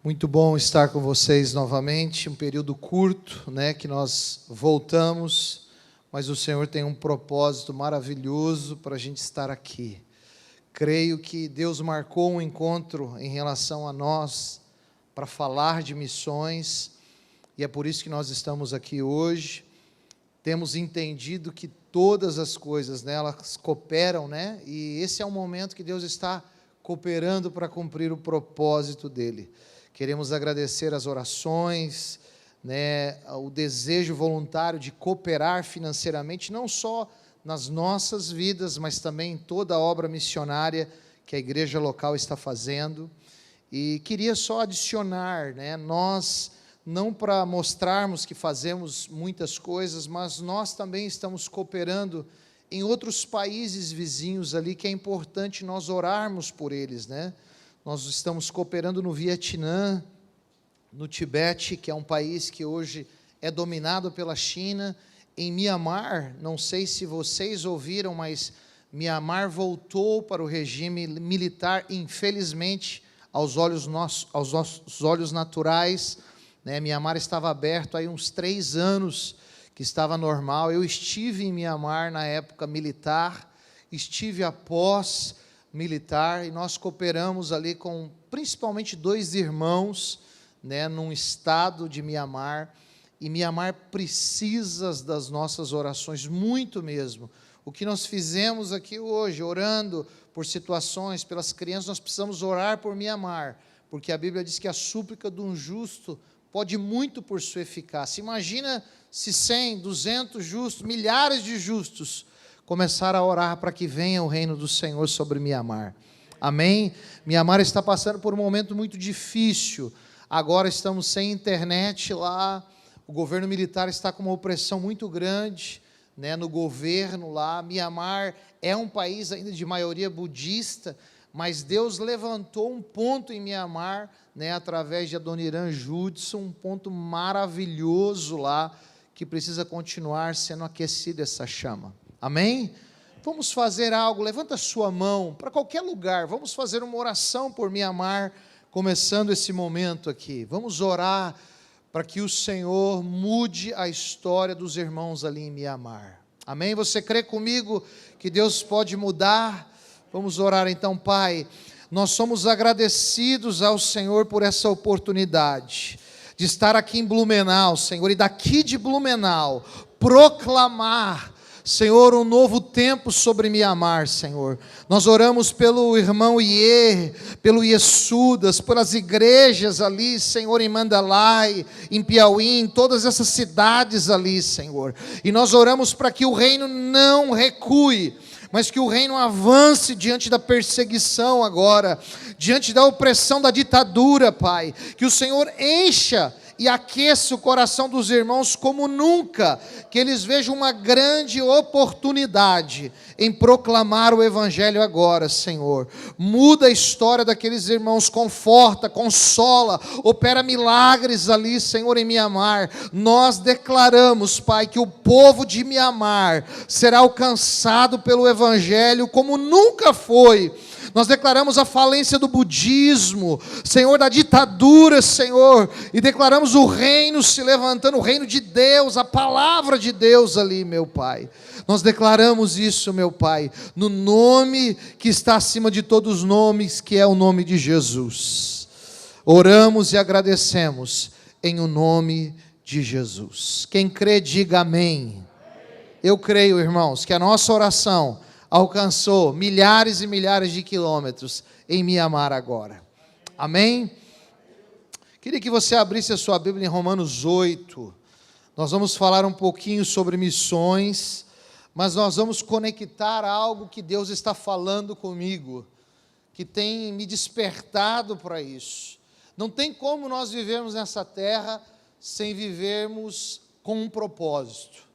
Muito bom estar com vocês novamente, um período curto, que nós voltamos, mas o Senhor tem um propósito maravilhoso para a gente estar aqui. Creio que Deus marcou um encontro em relação a nós para falar de missões, e é por isso que nós estamos aqui hoje. Temos entendido que todas as coisas, elas cooperam, e esse é um momento que Deus está cooperando para cumprir o propósito dEle. Queremos agradecer as orações, o desejo voluntário de cooperar financeiramente, não só nas nossas vidas, mas também em toda a obra missionária que a igreja local está fazendo. E queria só adicionar, nós, não para mostrarmos que fazemos muitas coisas, mas nós também estamos cooperando em outros países vizinhos ali, que é importante nós orarmos por eles, Nós estamos cooperando no Vietnã, no Tibete, que é um país que hoje é dominado pela China. Em Mianmar, não sei se vocês ouviram, mas Mianmar voltou para o regime militar, infelizmente, aos nossos olhos naturais. Mianmar estava aberto há uns 3 anos, que estava normal. Eu estive em Mianmar na época militar, estive após militar, e nós cooperamos ali com principalmente 2 irmãos, num estado de Mianmar, e Mianmar precisa das nossas orações, muito mesmo. O que nós fizemos aqui hoje, orando por situações, pelas crianças, nós precisamos orar por Mianmar, porque a Bíblia diz que a súplica de um justo pode muito por sua eficácia. Imagina se 100, 200 justos, milhares de justos, começar a orar para que venha o reino do Senhor sobre Mianmar. Amém? Mianmar está passando por um momento muito difícil. Agora estamos sem internet lá. O governo militar está com uma opressão muito grande, no governo lá. Mianmar é um país ainda de maioria budista, mas Deus levantou um ponto em Mianmar, através de Adoniran Judson, um ponto maravilhoso lá, que precisa continuar sendo aquecida essa chama. Amém? Vamos fazer algo, levanta a sua mão, para qualquer lugar, vamos fazer uma oração por Mianmar, começando esse momento aqui. Vamos orar para que o Senhor mude a história dos irmãos ali em Mianmar. Amém? Você crê comigo que Deus pode mudar? Vamos orar então. Pai, nós somos agradecidos ao Senhor por essa oportunidade de estar aqui em Blumenau, Senhor, e daqui de Blumenau proclamar, Senhor, um novo tempo sobre Mianmar, Senhor. Nós oramos pelo irmão Iê, pelo Iesudas, pelas igrejas ali, Senhor, em Mandalay, em Piauí, em todas essas cidades ali, Senhor. E nós oramos para que o reino não recue, mas que o reino avance diante da perseguição agora, diante da opressão da ditadura, Pai. Que o Senhor encha e aqueça o coração dos irmãos como nunca, que eles vejam uma grande oportunidade em proclamar o Evangelho agora, Senhor. Muda a história daqueles irmãos, conforta, consola, opera milagres ali, Senhor, em Mianmar. Nós declaramos, Pai, que o povo de Mianmar será alcançado pelo Evangelho como nunca foi. Nós declaramos a falência do budismo, Senhor, da ditadura, Senhor, e declaramos o reino se levantando, o reino de Deus, a palavra de Deus ali, meu Pai. Nós declaramos isso, meu Pai, no nome que está acima de todos os nomes, que é o nome de Jesus. Oramos e agradecemos em o nome de Jesus. Quem crê, diga amém. Eu creio, irmãos, que a nossa oração alcançou milhares e milhares de quilômetros em Mianmar agora. Amém? Queria que você abrisse a sua Bíblia em Romanos 8. Nós vamos falar um pouquinho sobre missões, mas nós vamos conectar algo que Deus está falando comigo, que tem me despertado para isso. Não tem como nós vivermos nessa terra sem vivermos com um propósito.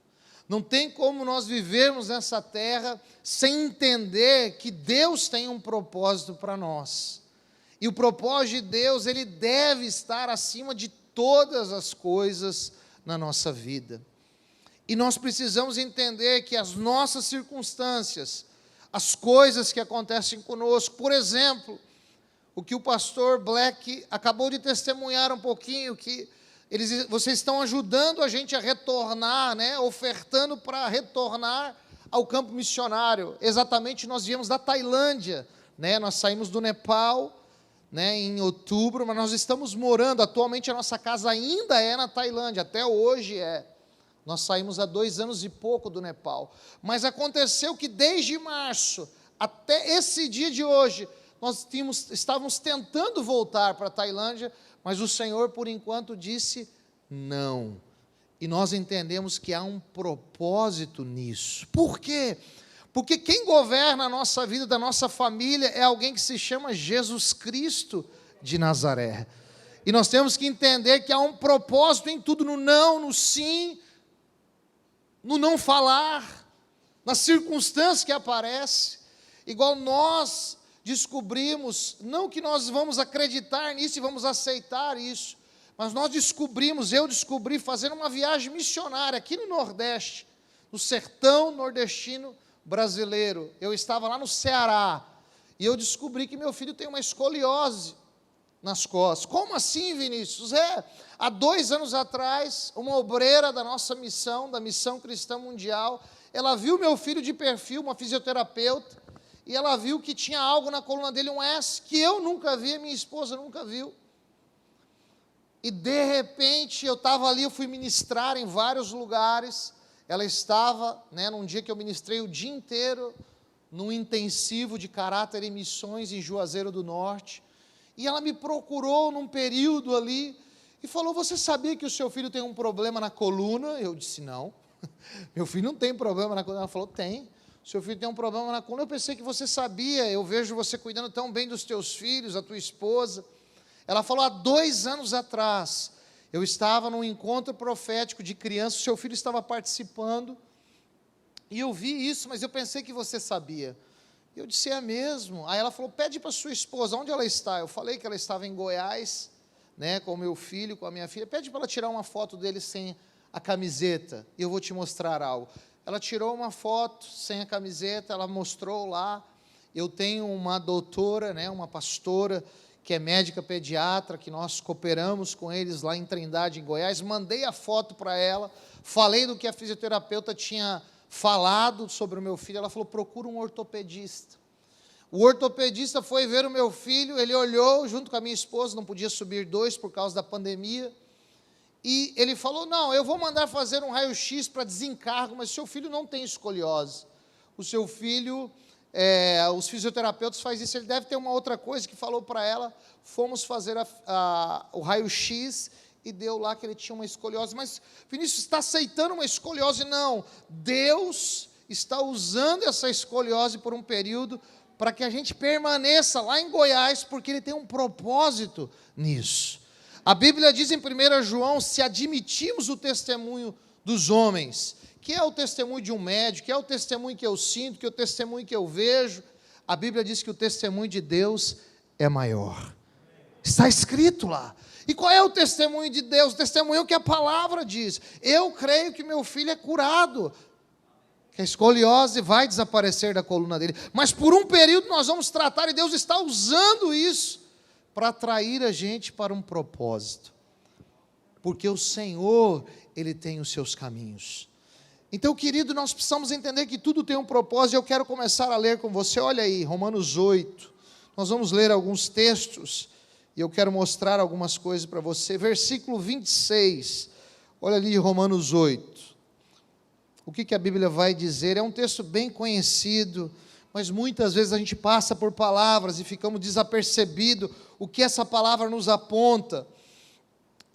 Não tem como nós vivermos nessa terra sem entender que Deus tem um propósito para nós. E o propósito de Deus, ele deve estar acima de todas as coisas na nossa vida. E nós precisamos entender que as nossas circunstâncias, as coisas que acontecem conosco, por exemplo, o que o pastor Black acabou de testemunhar um pouquinho, que vocês estão ajudando a gente a retornar, né, ofertando para retornar ao campo missionário. Exatamente, nós viemos da Tailândia, né, nós saímos do Nepal, né, em outubro, mas nós estamos morando, atualmente a nossa casa ainda é na Tailândia, até hoje é. Nós saímos há 2 anos e pouco do Nepal, mas aconteceu que desde março até esse dia de hoje, nós estávamos tentando voltar para a Tailândia, mas o Senhor, por enquanto, disse não. E nós entendemos que há um propósito nisso. Por quê? Porque quem governa a nossa vida, da nossa família, é alguém que se chama Jesus Cristo de Nazaré. E nós temos que entender que há um propósito em tudo, no não, no sim, no não falar, nas circunstâncias que aparecem. Igual nós descobrimos, não que nós vamos acreditar nisso e vamos aceitar isso, mas eu descobri fazendo uma viagem missionária aqui no Nordeste, no sertão nordestino brasileiro. Eu estava lá no Ceará, e eu descobri que meu filho tem uma escoliose nas costas. Como assim, Vinícius? Há 2 anos atrás, uma obreira da nossa missão, da Missão Cristã Mundial, ela viu meu filho de perfil, uma fisioterapeuta, e ela viu que tinha algo na coluna dele, um S, que eu nunca vi, minha esposa nunca viu. E de repente, eu estava ali, eu fui ministrar em vários lugares, ela estava, né, num dia que eu ministrei o dia inteiro, num intensivo de caráter e missões em Juazeiro do Norte, e ela me procurou num período ali, e falou: você sabia que o seu filho tem um problema na coluna? Eu disse: não, meu filho não tem problema na coluna. Ela falou: tem. Seu filho tem um problema na coluna. Eu pensei que você sabia, eu vejo você cuidando tão bem dos teus filhos, a tua esposa. Ela falou: há 2 anos atrás, eu estava num encontro profético de criança, o seu filho estava participando, e eu vi isso, mas eu pensei que você sabia. Eu disse: é mesmo? Aí ela falou: pede para sua esposa, onde ela está? Eu falei que ela estava em Goiás, né, com o meu filho, com a minha filha. Pede para ela tirar uma foto dele sem a camiseta, e eu vou te mostrar algo. Ela tirou uma foto sem a camiseta, ela mostrou lá. Eu tenho uma doutora, né, uma pastora, que é médica pediatra, que nós cooperamos com eles lá em Trindade, em Goiás. Mandei a foto para ela, falei do que a fisioterapeuta tinha falado sobre o meu filho. Ela falou: procura um ortopedista. O ortopedista foi ver o meu filho, ele olhou junto com a minha esposa, não podia subir 2 por causa da pandemia, e ele falou: não, eu vou mandar fazer um raio-x para desencargo, mas o seu filho não tem escoliose. O seu filho, os fisioterapeutas fazem isso, ele deve ter uma outra coisa, que falou para ela. Fomos fazer o raio-x, e deu lá que ele tinha uma escoliose. Mas, Vinícius, está aceitando uma escoliose? Não, Deus está usando essa escoliose por um período, para que a gente permaneça lá em Goiás, porque Ele tem um propósito nisso. A Bíblia diz em 1 João, se admitimos o testemunho dos homens, que é o testemunho de um médico, que é o testemunho que eu sinto, que é o testemunho que eu vejo, a Bíblia diz que o testemunho de Deus é maior. Está escrito lá. E qual é o testemunho de Deus? O testemunho que a palavra diz: eu creio que meu filho é curado, que a escoliose vai desaparecer da coluna dele, mas por um período nós vamos tratar, e Deus está usando isso para atrair a gente para um propósito, porque o Senhor, Ele tem os seus caminhos. Então, querido, nós precisamos entender que tudo tem um propósito, e eu quero começar a ler com você. Olha aí, Romanos 8, nós vamos ler alguns textos, e eu quero mostrar algumas coisas para você. Versículo 26, olha ali, Romanos 8, o que a Bíblia vai dizer? É um texto bem conhecido, mas muitas vezes a gente passa por palavras e ficamos desapercebidos o que essa palavra nos aponta.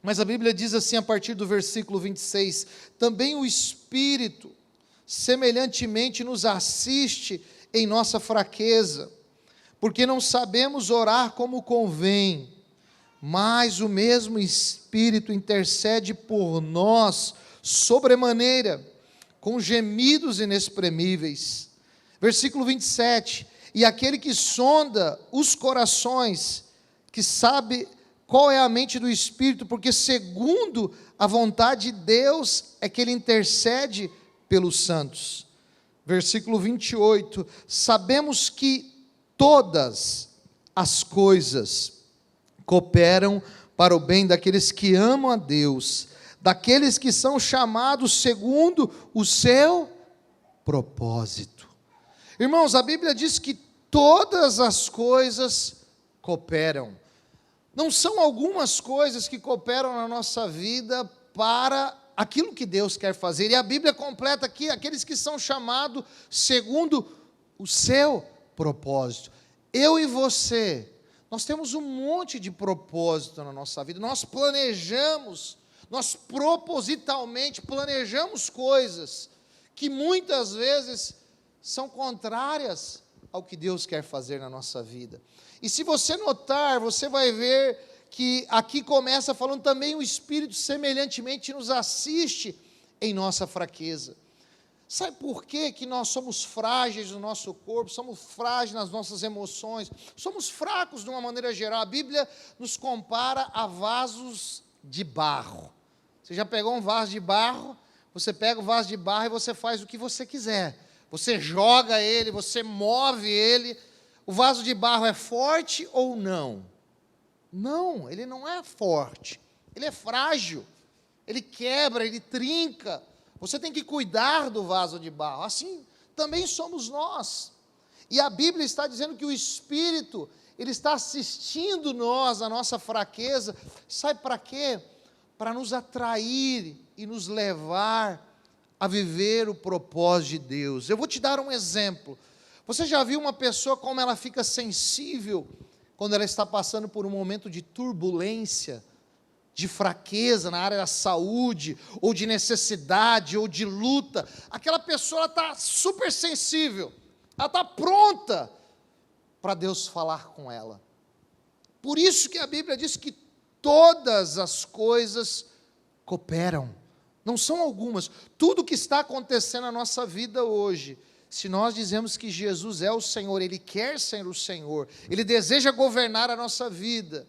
Mas a Bíblia diz assim, a partir do versículo 26, também o Espírito semelhantemente nos assiste em nossa fraqueza, porque não sabemos orar como convém, mas o mesmo Espírito intercede por nós sobremaneira, com gemidos inexprimíveis. Versículo 27, e aquele que sonda os corações, que sabe qual é a mente do Espírito, porque segundo a vontade de Deus é que Ele intercede pelos santos. Versículo 28, sabemos que todas as coisas cooperam para o bem daqueles que amam a Deus, daqueles que são chamados segundo o seu propósito. Irmãos, a Bíblia diz que todas as coisas cooperam. Não são algumas coisas que cooperam na nossa vida para aquilo que Deus quer fazer. E a Bíblia completa aqui aqueles que são chamados segundo o seu propósito. Eu e você, nós temos um monte de propósito na nossa vida. Nós planejamos, nós propositalmente planejamos coisas que muitas vezes são contrárias ao que Deus quer fazer na nossa vida. E se você notar, você vai ver que aqui começa falando também o Espírito semelhantemente nos assiste em nossa fraqueza. Sabe por quê que nós somos frágeis no nosso corpo, somos frágeis nas nossas emoções, somos fracos de uma maneira geral? A Bíblia nos compara a vasos de barro. Você já pegou um vaso de barro? Você pega o vaso de barro e você faz o que você quiser. Você joga ele, você move ele. O vaso de barro é forte ou não? Não, ele não é forte. Ele é frágil. Ele quebra, ele trinca. Você tem que cuidar do vaso de barro. Assim também somos nós. E a Bíblia está dizendo que o Espírito, ele está assistindo nós, a nossa fraqueza. Sabe para quê? Para nos atrair e nos levar a viver o propósito de Deus. Eu vou te dar um exemplo. Você já viu uma pessoa como ela fica sensível quando ela está passando por um momento de turbulência, de fraqueza na área da saúde, ou de necessidade, ou de luta? Aquela pessoa está super sensível, ela está pronta para Deus falar com ela. Por isso que a Bíblia diz que todas as coisas cooperam, não são algumas. Tudo que está acontecendo na nossa vida hoje, se nós dizemos que Jesus é o Senhor, Ele quer ser o Senhor, Ele deseja governar a nossa vida,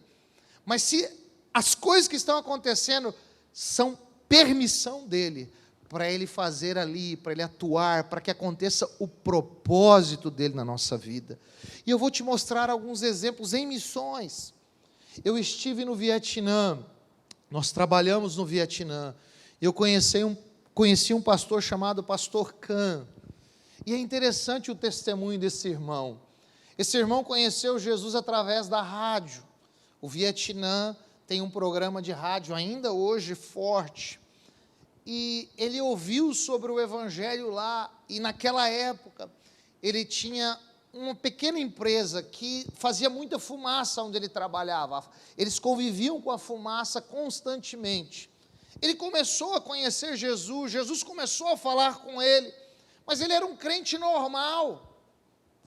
mas se as coisas que estão acontecendo são permissão dEle, para Ele fazer ali, para Ele atuar, para que aconteça o propósito dEle na nossa vida. E eu vou te mostrar alguns exemplos em missões. Eu estive no Vietnã, nós trabalhamos no Vietnã, eu conheci um pastor chamado Pastor Can, e é interessante o testemunho desse irmão. Esse irmão conheceu Jesus através da rádio. O Vietnã tem um programa de rádio ainda hoje forte, e ele ouviu sobre o Evangelho lá, e naquela época, ele tinha uma pequena empresa que fazia muita fumaça onde ele trabalhava, eles conviviam com a fumaça constantemente. Ele começou a conhecer Jesus, Jesus começou a falar com ele, mas ele era um crente normal,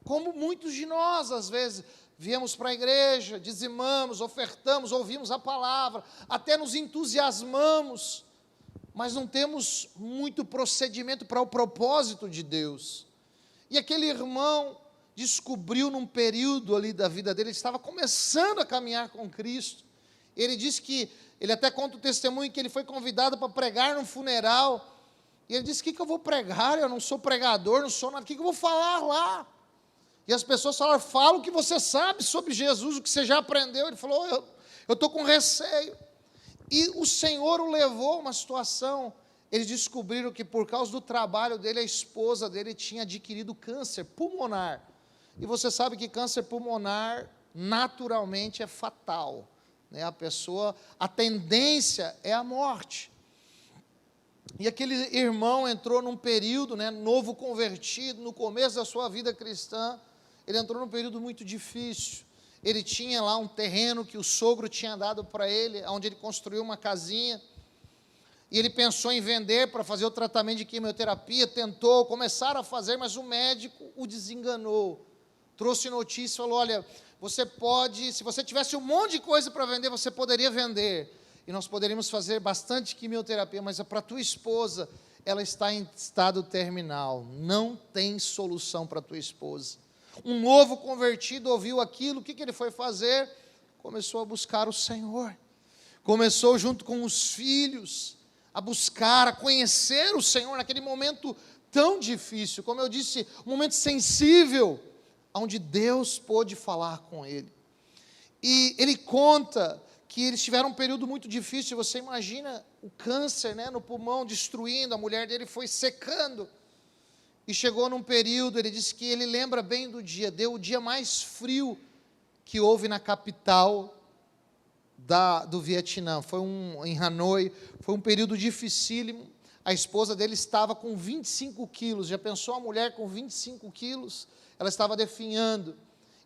como muitos de nós às vezes. Viemos para a igreja, dizimamos, ofertamos, ouvimos a palavra, até nos entusiasmamos, mas não temos muito procedimento para o propósito de Deus. E aquele irmão descobriu num período ali da vida dele, ele estava começando a caminhar com Cristo. Ele disse que, ele até conta o testemunho que ele foi convidado para pregar num funeral, e ele disse: o que eu vou pregar? Eu não sou pregador, não sou nada, o que eu vou falar lá? E as pessoas falaram: fala o que você sabe sobre Jesus, o que você já aprendeu. Ele falou: eu estou com receio. E o Senhor o levou a uma situação, eles descobriram que por causa do trabalho dele, a esposa dele tinha adquirido câncer pulmonar. E você sabe que câncer pulmonar naturalmente é fatal, né? A tendência é a morte. E aquele irmão entrou num período, né, novo convertido, no começo da sua vida cristã, ele entrou num período muito difícil. Ele tinha lá um terreno que o sogro tinha dado para ele, onde ele construiu uma casinha, e ele pensou em vender para fazer o tratamento de quimioterapia, tentou, começaram a fazer, mas o médico o desenganou, trouxe notícia, falou: olha, você pode, se você tivesse um monte de coisa para vender, você poderia vender, e nós poderíamos fazer bastante quimioterapia, mas para a tua esposa, ela está em estado terminal, não tem solução para a tua esposa. Um novo convertido ouviu aquilo, o que ele foi fazer? Começou a buscar o Senhor, começou junto com os filhos, a buscar, a conhecer o Senhor, naquele momento tão difícil, como eu disse, um momento sensível, onde Deus pôde falar com ele. E ele conta que eles tiveram um período muito difícil. Você imagina o câncer, né, no pulmão, destruindo, a mulher dele foi secando. E chegou num período, ele disse que ele lembra bem do dia, deu o dia mais frio que houve na capital do Vietnã. Foi em Hanoi, foi um período dificílimo. A esposa dele estava com 25 quilos, já pensou, a mulher com 25 quilos? Ela estava definhando.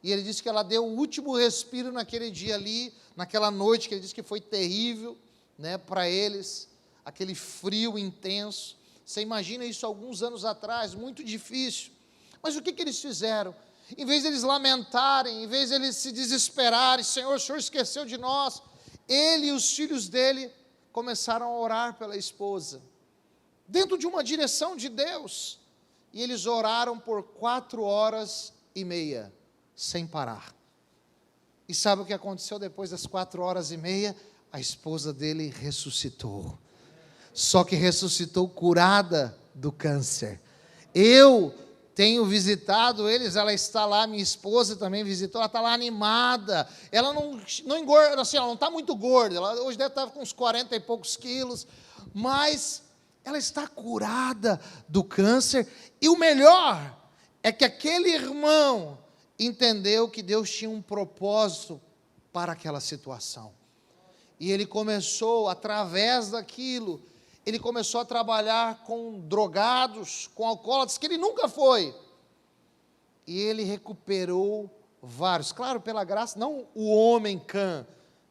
E ele disse que ela deu o último respiro naquele dia ali, naquela noite, que ele disse que foi terrível, né, para eles, aquele frio intenso. Você imagina isso alguns anos atrás, muito difícil. Mas o que eles fizeram? Em vez de eles lamentarem, em vez de eles se desesperarem, Senhor, o Senhor esqueceu de nós, ele e os filhos dele começaram a orar pela esposa, dentro de uma direção de Deus. E eles oraram por 4h30, sem parar. E sabe o que aconteceu depois das 4h30? A esposa dele ressuscitou. Só que ressuscitou curada do câncer. Eu tenho visitado eles, ela está lá, minha esposa também visitou, ela está lá animada. Ela não engorda, assim, ela não está muito gorda, ela hoje deve estar com uns 40 e poucos quilos, mas ela está curada do câncer. E o melhor é que aquele irmão entendeu que Deus tinha um propósito para aquela situação. E ele começou, através daquilo, ele começou a trabalhar com drogados, com alcoólatras, que ele nunca foi. E ele recuperou vários. Claro, pela graça, não o homem Cã,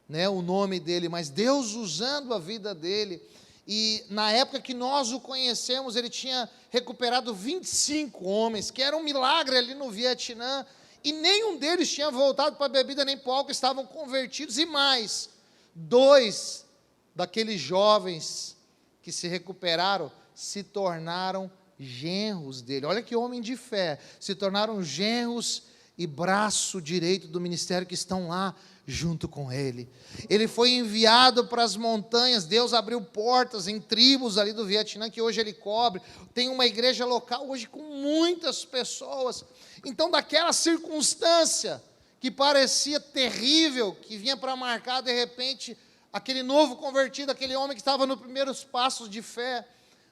né, o nome dele, mas Deus usando a vida dele. E na época que nós o conhecemos, ele tinha recuperado 25 homens, que era um milagre ali no Vietnã, e nenhum deles tinha voltado para a bebida nem para o álcool, estavam convertidos, e mais, 2 daqueles jovens que se recuperaram, se tornaram genros dele. Olha que homem de fé, se tornaram genros e braço direito do ministério, que estão lá junto com ele. Ele foi enviado para as montanhas, Deus abriu portas em tribos ali do Vietnã, que hoje ele cobre, tem uma igreja local hoje com muitas pessoas. Então, daquela circunstância que parecia terrível, que vinha para marcar de repente aquele novo convertido, aquele homem que estava nos primeiros passos de fé,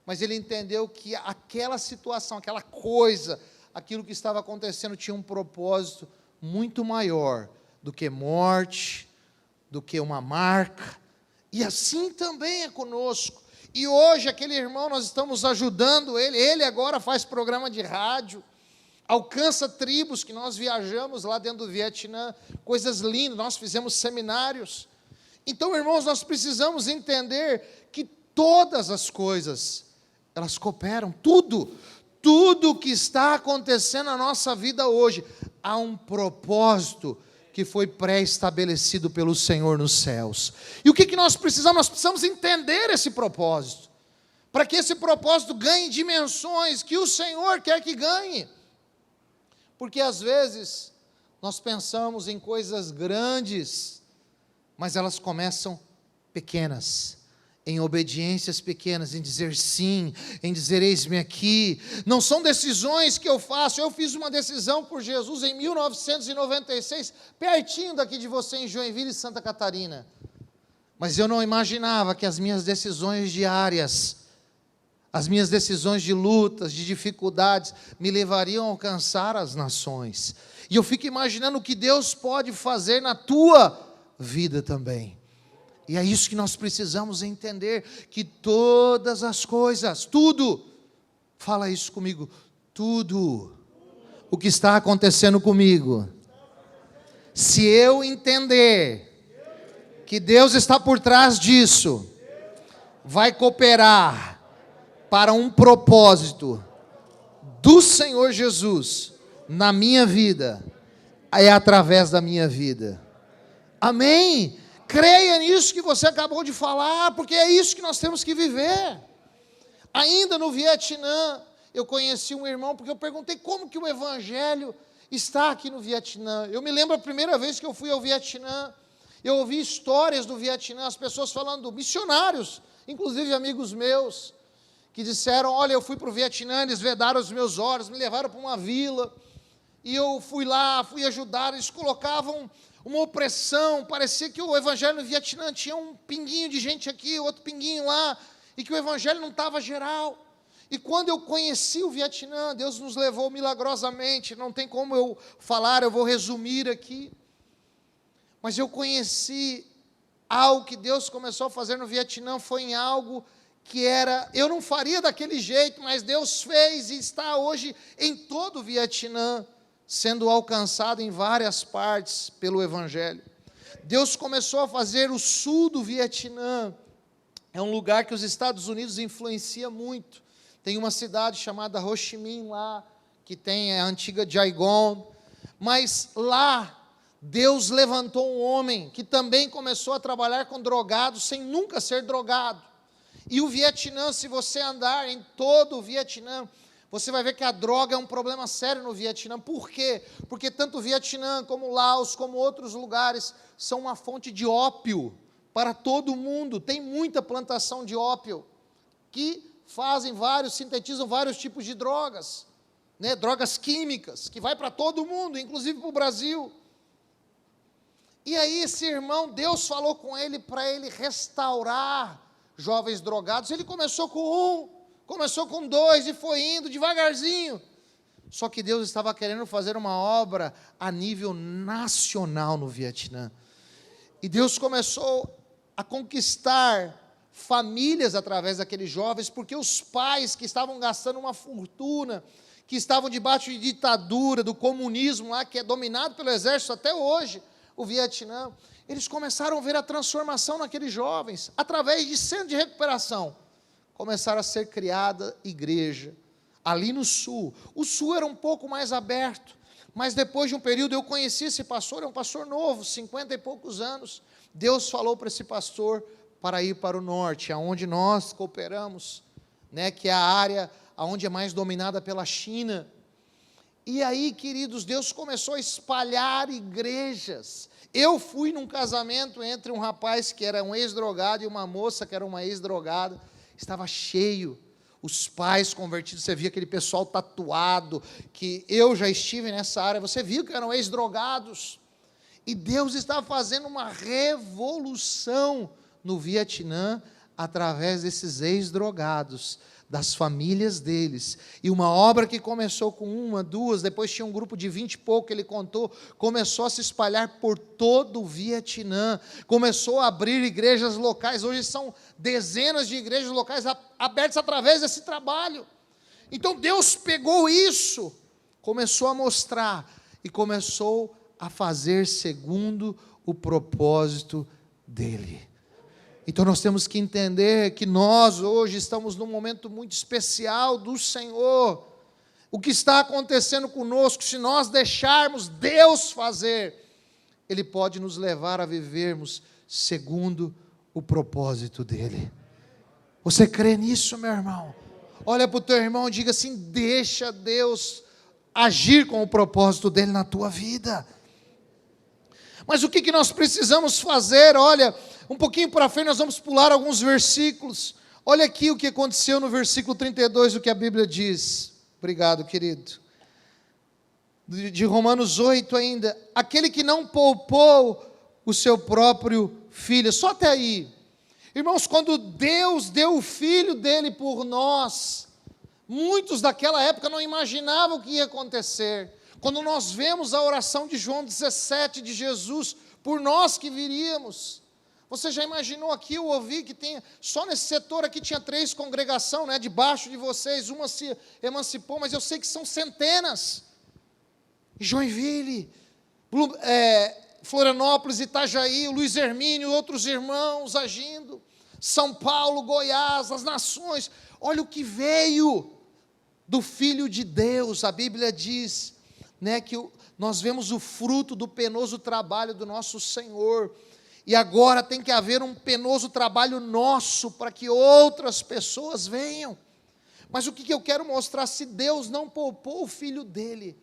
mas ele entendeu que aquela situação, aquela coisa, aquilo que estava acontecendo tinha um propósito muito maior do que morte, do que uma marca. E assim também é conosco. E hoje aquele irmão, nós estamos ajudando ele agora faz programa de rádio, alcança tribos, que nós viajamos lá dentro do Vietnã, coisas lindas, nós fizemos seminários. Então, irmãos, nós precisamos entender que todas as coisas, elas cooperam, tudo que está acontecendo na nossa vida hoje, há um propósito que foi pré-estabelecido pelo Senhor nos céus. E o que nós precisamos? Nós precisamos entender esse propósito, para que esse propósito ganhe dimensões que o Senhor quer que ganhe. Porque às vezes, nós pensamos em coisas grandes, mas elas começam pequenas, em obediências pequenas, em dizer sim, em dizer eis-me aqui. Não são decisões que eu faço. Eu fiz uma decisão por Jesus em 1996, pertinho daqui de você, em Joinville, Santa Catarina. Mas eu não imaginava que as minhas decisões diárias, as minhas decisões de lutas, de dificuldades, me levariam a alcançar as nações. E eu fico imaginando o que Deus pode fazer na tua vida também. E é isso que nós precisamos entender, que todas as coisas, tudo, fala isso comigo, tudo o que está acontecendo comigo, se eu entender que Deus está por trás disso, vai cooperar para um propósito do Senhor Jesus na minha vida, é através da minha vida. Amém? Creia nisso que você acabou de falar, porque é isso que nós temos que viver. Ainda no Vietnã, eu conheci um irmão, porque eu perguntei como que o evangelho está aqui no Vietnã. Eu me lembro a primeira vez que eu fui ao Vietnã, eu ouvi histórias do Vietnã, as pessoas falando, missionários, inclusive amigos meus, que disseram, olha, eu fui para o Vietnã, eles vedaram os meus olhos, me levaram para uma vila, e eu fui lá, fui ajudar, eles colocavam uma opressão, parecia que o evangelho no Vietnã tinha um pinguinho de gente aqui, outro pinguinho lá, e que o evangelho não estava geral. E quando eu conheci o Vietnã, Deus nos levou milagrosamente, não tem como eu falar, eu vou resumir aqui, mas eu conheci algo que Deus começou a fazer no Vietnã, foi em algo que eu não faria daquele jeito, mas Deus fez e está hoje em todo o Vietnã, sendo alcançado em várias partes pelo evangelho. Deus começou a fazer o sul do Vietnã, é um lugar que os Estados Unidos influencia muito. Tem uma cidade chamada Ho Chi Minh lá, que tem a antiga Saigon, mas lá Deus levantou um homem que também começou a trabalhar com drogados sem nunca ser drogado. E o Vietnã, se você andar em todo o Vietnã, você vai ver que a droga é um problema sério no Vietnã. Por quê? Porque tanto o Vietnã como Laos, como outros lugares, são uma fonte de ópio para todo mundo. Tem muita plantação de ópio, que sintetizam vários tipos de drogas, né? Drogas químicas, que vai para todo mundo, inclusive para o Brasil. E aí esse irmão, Deus falou com ele para ele restaurar jovens drogados. Ele começou com um, começou com dois e foi indo devagarzinho. Só que Deus estava querendo fazer uma obra a nível nacional no Vietnã. E Deus começou a conquistar famílias através daqueles jovens, porque os pais que estavam gastando uma fortuna, que estavam debaixo de ditadura, do comunismo lá, que é dominado pelo exército até hoje, o Vietnã, eles começaram a ver a transformação naqueles jovens, através de centro de recuperação. Começaram a ser criada igreja, ali no sul. O sul era um pouco mais aberto, mas depois de um período eu conheci esse pastor, é um pastor novo, 50 e poucos anos. Deus falou para esse pastor para ir para o norte, aonde nós cooperamos, né, que é a área onde é mais dominada pela China. E aí, queridos, Deus começou a espalhar igrejas. Eu fui num casamento entre um rapaz que era um ex-drogado e uma moça que era uma ex-drogada. Estava cheio, os pais convertidos, você via aquele pessoal tatuado, que eu já estive nessa área, você viu que eram ex-drogados. E Deus estava fazendo uma revolução no Vietnã, através desses ex-drogados, das famílias deles, e uma obra que começou com uma, duas, depois tinha um grupo de 20 e pouco, ele contou, começou a se espalhar por todo o Vietnã, começou a abrir igrejas locais, hoje são dezenas de igrejas locais abertas através desse trabalho. Então Deus pegou isso, começou a mostrar, e começou a fazer segundo o propósito dele. Então nós temos que entender que nós hoje estamos num momento muito especial do Senhor. O que está acontecendo conosco, se nós deixarmos Deus fazer, Ele pode nos levar a vivermos segundo o propósito dEle. Você crê nisso, meu irmão? Olha para o teu irmão e diga assim: deixa Deus agir com o propósito dEle na tua vida. Mas o que nós precisamos fazer? Olha, um pouquinho para frente nós vamos pular alguns versículos. Olha aqui o que aconteceu no versículo 32, o que a Bíblia diz. Obrigado, querido. De Romanos 8 ainda. Aquele que não poupou o seu próprio filho. Só até aí. Irmãos, quando Deus deu o filho dele por nós, muitos daquela época não imaginavam o que ia acontecer. Quando nós vemos a oração de João 17 de Jesus, por nós que viríamos, você já imaginou aqui, eu ouvi que tem, só nesse setor aqui tinha 3 congregações, né, debaixo de vocês, uma se emancipou, mas eu sei que são centenas, Joinville, Florianópolis, Itajaí, Luiz Hermínio, outros irmãos agindo, São Paulo, Goiás, as nações, olha o que veio do Filho de Deus. A Bíblia diz, né, que nós vemos o fruto do penoso trabalho do nosso Senhor, e agora tem que haver um penoso trabalho nosso, para que outras pessoas venham. Mas o que eu quero mostrar? Se Deus não poupou o Filho dele,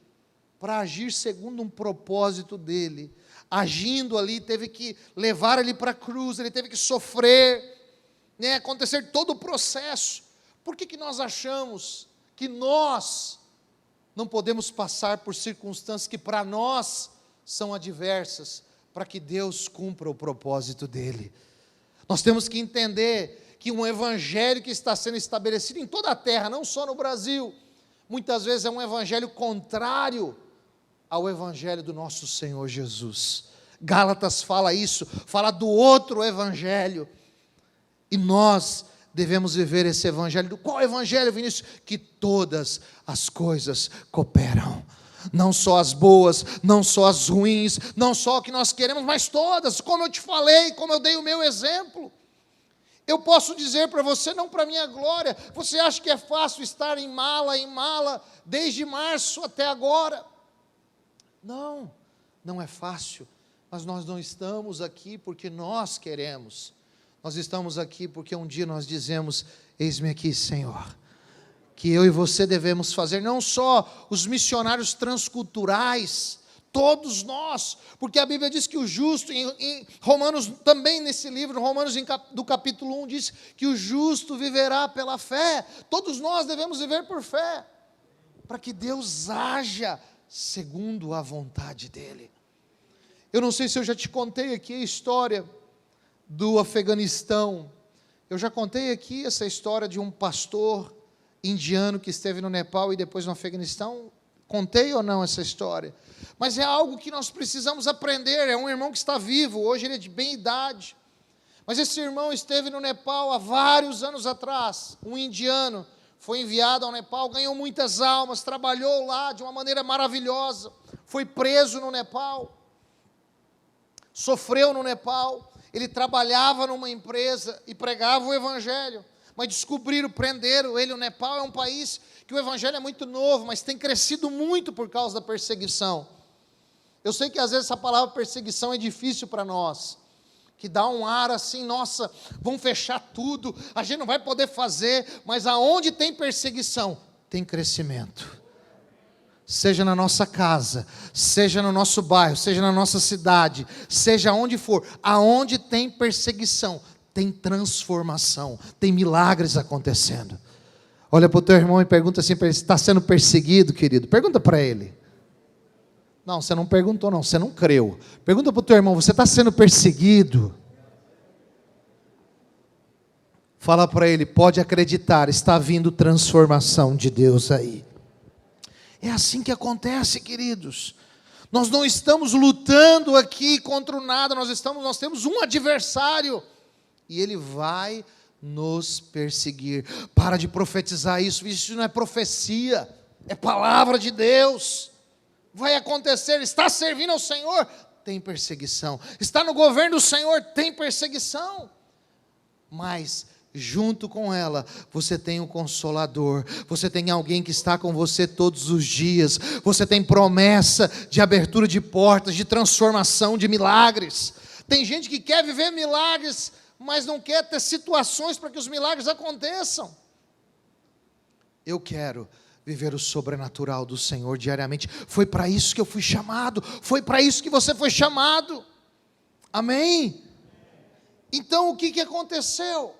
para agir segundo um propósito dele, agindo ali, teve que levar ele para a cruz, ele teve que sofrer, né, acontecer todo o processo. Por que nós achamos que nós não podemos passar por circunstâncias que para nós são adversas, para que Deus cumpra o propósito dele. Nós temos que entender que um evangelho que está sendo estabelecido em toda a terra, não só no Brasil, muitas vezes é um evangelho contrário ao evangelho do nosso Senhor Jesus. Gálatas fala isso, fala do outro evangelho, e nós devemos viver esse evangelho. Qual evangelho, Vinícius? Que todas as coisas cooperam, não só as boas, não só as ruins, não só o que nós queremos, mas todas, como eu te falei, como eu dei o meu exemplo. Eu posso dizer para você, não para minha glória, você acha que é fácil estar em mala, desde março até agora? Não, não é fácil, mas nós não estamos aqui porque nós queremos, nós estamos aqui porque um dia nós dizemos: eis-me aqui, Senhor. Que eu e você devemos fazer, não só os missionários transculturais, todos nós, porque a Bíblia diz que o justo, em Romanos, também nesse livro, Romanos do capítulo 1, diz que o justo viverá pela fé. Todos nós devemos viver por fé, para que Deus haja segundo a vontade dEle. Eu não sei se eu já te contei aqui a história do Afeganistão. Eu já contei aqui essa história de um pastor indiano que esteve no Nepal e depois no Afeganistão. Contei ou não essa história? Mas é algo que nós precisamos aprender. É um irmão que está vivo, hoje ele é de bem idade, mas esse irmão esteve no Nepal há vários anos atrás. Um indiano foi enviado ao Nepal, ganhou muitas almas, trabalhou lá de uma maneira maravilhosa, foi preso no Nepal, sofreu no Nepal. Ele trabalhava numa empresa e pregava o evangelho, mas descobriram, prenderam ele. O Nepal é um país que o evangelho é muito novo, mas tem crescido muito por causa da perseguição. Eu sei que às vezes essa palavra perseguição é difícil para nós, que dá um ar assim, nossa, vão fechar tudo, a gente não vai poder fazer, mas aonde tem perseguição, tem crescimento. Seja na nossa casa, seja no nosso bairro, seja na nossa cidade, seja onde for, aonde tem perseguição, tem transformação, tem milagres acontecendo. Olha para o teu irmão e pergunta assim para ele: está sendo perseguido, querido? Pergunta para ele. Não, você não perguntou não, você não creu. Pergunta para o teu irmão: você está sendo perseguido? Fala para ele: pode acreditar, está vindo transformação de Deus aí. É assim que acontece, queridos. Nós não estamos lutando aqui contra o nada, nós temos um adversário, e ele vai nos perseguir. Para de profetizar isso não é profecia, é palavra de Deus. Vai acontecer. Está servindo ao Senhor, tem perseguição. Está no governo do Senhor, tem perseguição. Mas junto com ela, você tem um consolador, você tem alguém que está com você todos os dias, você tem promessa de abertura de portas, de transformação, de milagres. Tem gente que quer viver milagres, mas não quer ter situações para que os milagres aconteçam. Eu quero viver o sobrenatural do Senhor diariamente. Foi para isso que eu fui chamado, foi para isso que você foi chamado. Amém? Então o que aconteceu?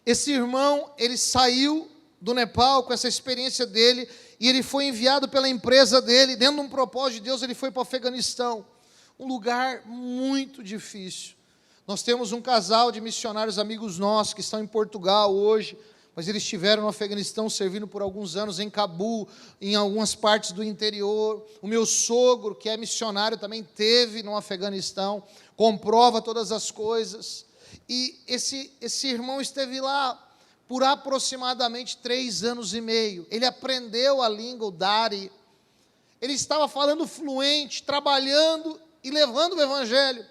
Esse irmão, ele saiu do Nepal com essa experiência dele, e ele foi enviado pela empresa dele, dentro de um propósito de Deus, ele foi para o Afeganistão, um lugar muito difícil. Nós temos um casal de missionários amigos nossos, que estão em Portugal hoje, mas eles estiveram no Afeganistão servindo por alguns anos, em Cabul, em algumas partes do interior. O meu sogro, que é missionário, também teve no Afeganistão, comprova todas as coisas. E esse irmão esteve lá por aproximadamente 3 anos e meio. Ele aprendeu a língua, o Dari. Ele estava falando fluente, trabalhando e levando o evangelho.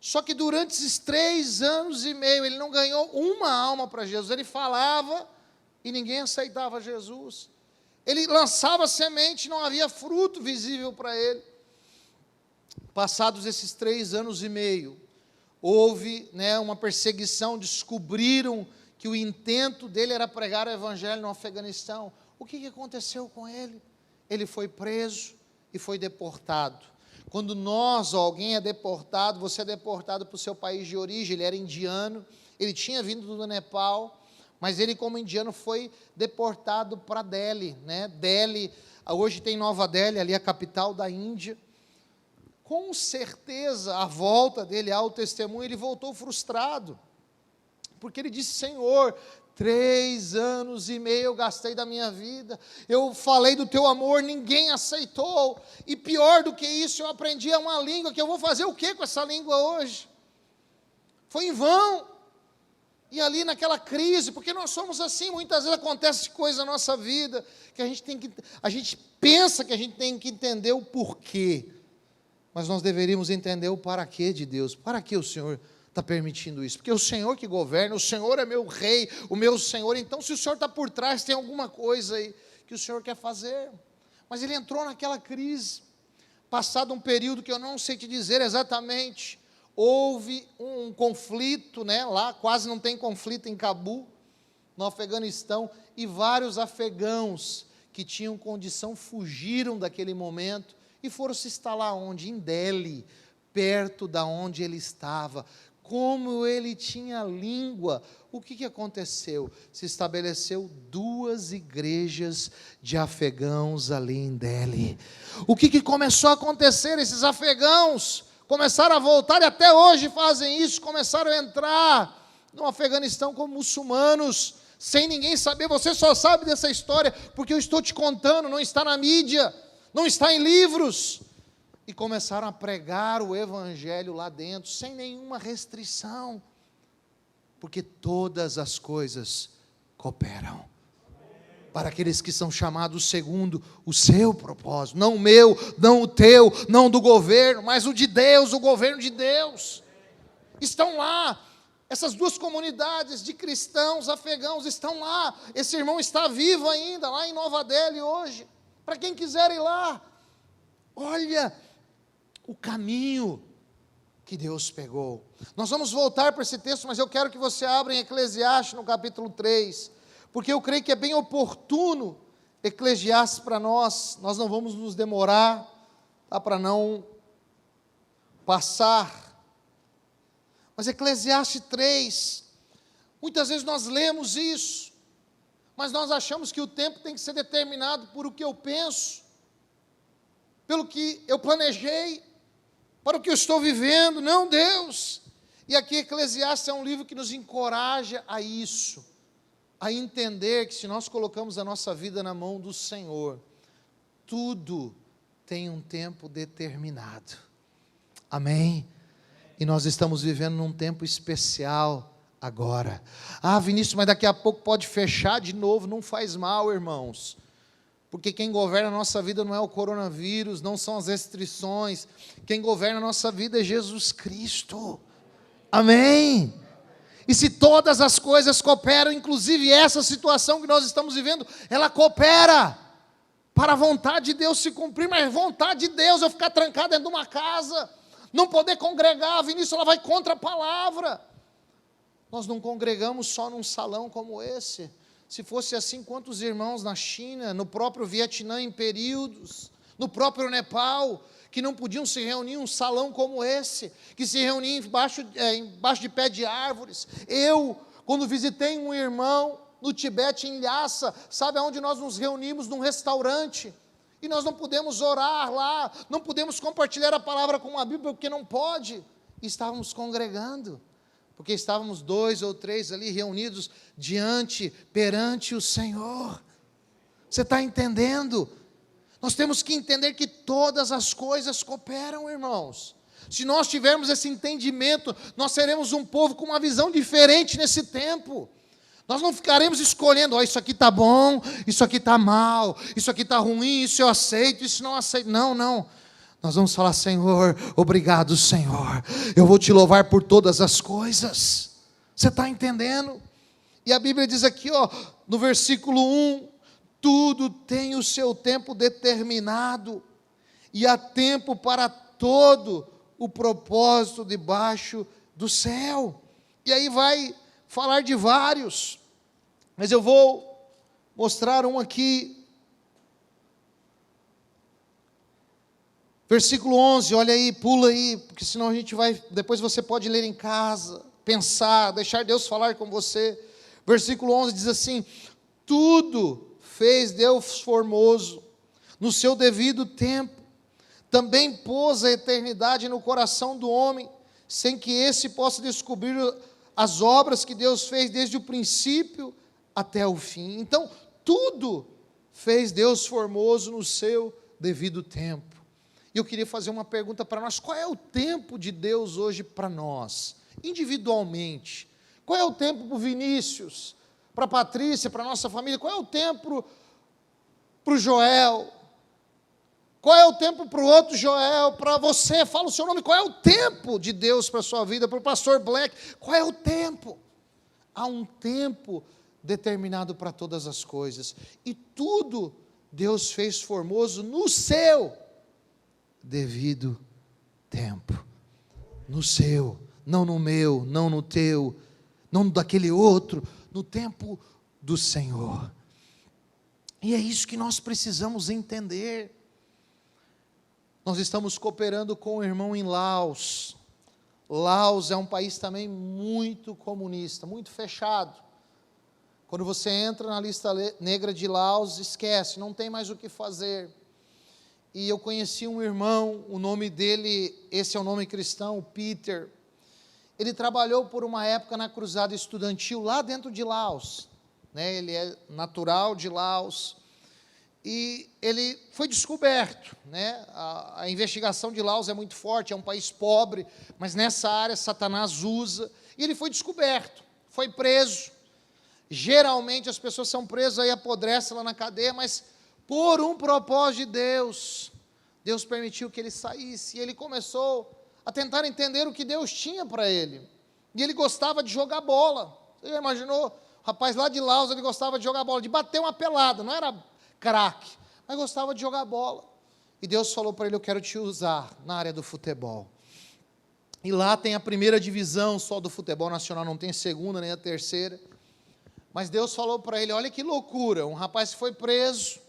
Só que durante esses 3 anos e meio, ele não ganhou uma alma para Jesus. Ele falava e ninguém aceitava Jesus. Ele lançava semente, não havia fruto visível para ele. Passados esses 3 anos e meio, houve uma perseguição, descobriram que o intento dele era pregar o evangelho no Afeganistão. O que aconteceu com ele? Ele foi preso e foi deportado. Quando alguém é deportado, você é deportado para o seu país de origem. Ele era indiano, ele tinha vindo do Nepal, mas ele, como indiano, foi deportado para Delhi. Delhi, hoje tem Nova Delhi, ali a capital da Índia. Com certeza, a volta dele ao testemunho, ele voltou frustrado, porque ele disse: Senhor, 3 anos e meio eu gastei da minha vida, eu falei do teu amor, ninguém aceitou, e pior do que isso, eu aprendi uma língua, que eu vou fazer o que com essa língua hoje? Foi em vão. E ali naquela crise, porque nós somos assim, muitas vezes acontece coisa na nossa vida, que a gente pensa que a gente tem que entender o porquê, mas nós deveríamos entender o para quê de Deus. Para que o Senhor está permitindo isso? Porque é o Senhor que governa, o Senhor é meu rei, o meu Senhor. Então, se o Senhor está por trás, tem alguma coisa aí que o Senhor quer fazer. Mas ele entrou naquela crise, passado um período que eu não sei te dizer exatamente, houve um conflito, lá quase não tem conflito em Cabul, no Afeganistão, e vários afegãos que tinham condição fugiram daquele momento e foram se instalar onde? Em Delhi, perto da onde ele estava. Como ele tinha língua, o que aconteceu? Se estabeleceu 2 igrejas de afegãos ali em Delhi. O que começou a acontecer? Esses afegãos começaram a voltar, e até hoje fazem isso, começaram a entrar no Afeganistão como muçulmanos, sem ninguém saber. Você só sabe dessa história porque eu estou te contando, não está na mídia, não está em livros. E começaram a pregar o evangelho lá dentro, sem nenhuma restrição, porque todas as coisas cooperam para aqueles que são chamados segundo o seu propósito, não o meu, não o teu, não do governo, mas o de Deus, o governo de Deus. Estão lá, essas 2 comunidades de cristãos afegãos estão lá. Esse irmão está vivo ainda, lá em Nova Delhi hoje, para quem quiser ir lá. Olha o caminho que Deus pegou. Nós vamos voltar para esse texto, mas eu quero que você abra em Eclesiastes no capítulo 3, porque eu creio que é bem oportuno Eclesiastes para nós não vamos nos demorar, para não passar. Mas Eclesiastes 3, muitas vezes nós lemos isso, mas nós achamos que o tempo tem que ser determinado por o que eu penso, pelo que eu planejei, para o que eu estou vivendo. Não, Deus. E aqui Eclesiastes é um livro que nos encoraja a isso, a entender que se nós colocamos a nossa vida na mão do Senhor, tudo tem um tempo determinado. Amém? E nós estamos vivendo num tempo especial agora. Vinícius, mas daqui a pouco pode fechar de novo. Não faz mal, irmãos, porque quem governa a nossa vida não é o coronavírus, não são as restrições. Quem governa a nossa vida é Jesus Cristo. Amém? E se todas as coisas cooperam, inclusive essa situação que nós estamos vivendo, ela coopera para a vontade de Deus se cumprir. Mas vontade de Deus, eu ficar trancado dentro de uma casa, não poder congregar, Vinícius, ela vai contra a palavra. Nós não congregamos só num salão como esse. Se fosse assim, quantos irmãos na China, no próprio Vietnã em períodos, no próprio Nepal, que não podiam se reunir em um salão como esse, que se reuniam embaixo de pé de árvores. Eu, quando visitei um irmão no Tibete, em Lhasa, sabe aonde nós nos reunimos? Num restaurante, e nós não podemos orar lá, não podemos compartilhar a palavra com a Bíblia, porque não pode. E estávamos congregando, porque estávamos 2 ou 3 ali reunidos perante o Senhor. Você está entendendo? Nós temos que entender que todas as coisas cooperam, irmãos. Se nós tivermos esse entendimento, nós seremos um povo com uma visão diferente nesse tempo. Nós não ficaremos escolhendo, isso aqui está bom, isso aqui está mal, isso aqui está ruim, isso eu aceito, isso não aceito. Não. Nós vamos falar: Senhor, obrigado, Senhor. Eu vou te louvar por todas as coisas. Você está entendendo? E a Bíblia diz aqui, no versículo 1, tudo tem o seu tempo determinado, e há tempo para todo o propósito debaixo do céu. E aí vai falar de vários, mas eu vou mostrar um aqui. Versículo 11, olha aí, pula aí, porque senão a gente vai, depois você pode ler em casa, pensar, deixar Deus falar com você. Versículo 11 diz assim: tudo fez Deus formoso, no seu devido tempo. Também pôs a eternidade no coração do homem, sem que esse possa descobrir as obras que Deus fez desde o princípio até o fim. Então, tudo fez Deus formoso no seu devido tempo. E eu queria fazer uma pergunta para nós: qual é o tempo de Deus hoje para nós, individualmente? Qual é o tempo para o Vinícius, para a Patrícia, para a nossa família? Qual é o tempo para o Joel? Qual é o tempo para o outro Joel? Para você, fala o seu nome. Qual é o tempo de Deus para a sua vida? Para o pastor Black, qual é o tempo? Há um tempo determinado para todas as coisas. E tudo Deus fez formoso no seu devido tempo. No seu, não no meu, não no teu, não daquele outro, no tempo do Senhor. E é isso que nós precisamos entender. Nós estamos cooperando com o irmão em Laos. Laos é um país também muito comunista, muito fechado. Quando você entra na lista negra de Laos, esquece, não tem mais o que fazer. E eu conheci um irmão, o nome dele, esse é o nome cristão, Peter. Ele trabalhou por uma época na cruzada estudantil lá dentro de Laos, né? Ele é natural de Laos. E ele foi descoberto, né? A investigação de Laos é muito forte, é um país pobre, mas nessa área Satanás usa, e ele foi descoberto, foi preso. Geralmente as pessoas são presas e apodrecem lá na cadeia, mas por um propósito de Deus, Deus permitiu que ele saísse, e ele começou a tentar entender o que Deus tinha para ele, e ele gostava de jogar bola. Você já imaginou? O rapaz lá de Laos, ele gostava de jogar bola, de bater uma pelada, não era craque, mas gostava de jogar bola. E Deus falou para ele: eu quero te usar na área do futebol. E lá tem a primeira divisão só do futebol nacional, não tem a segunda nem a terceira. Mas Deus falou para ele: olha que loucura, um rapaz que foi preso,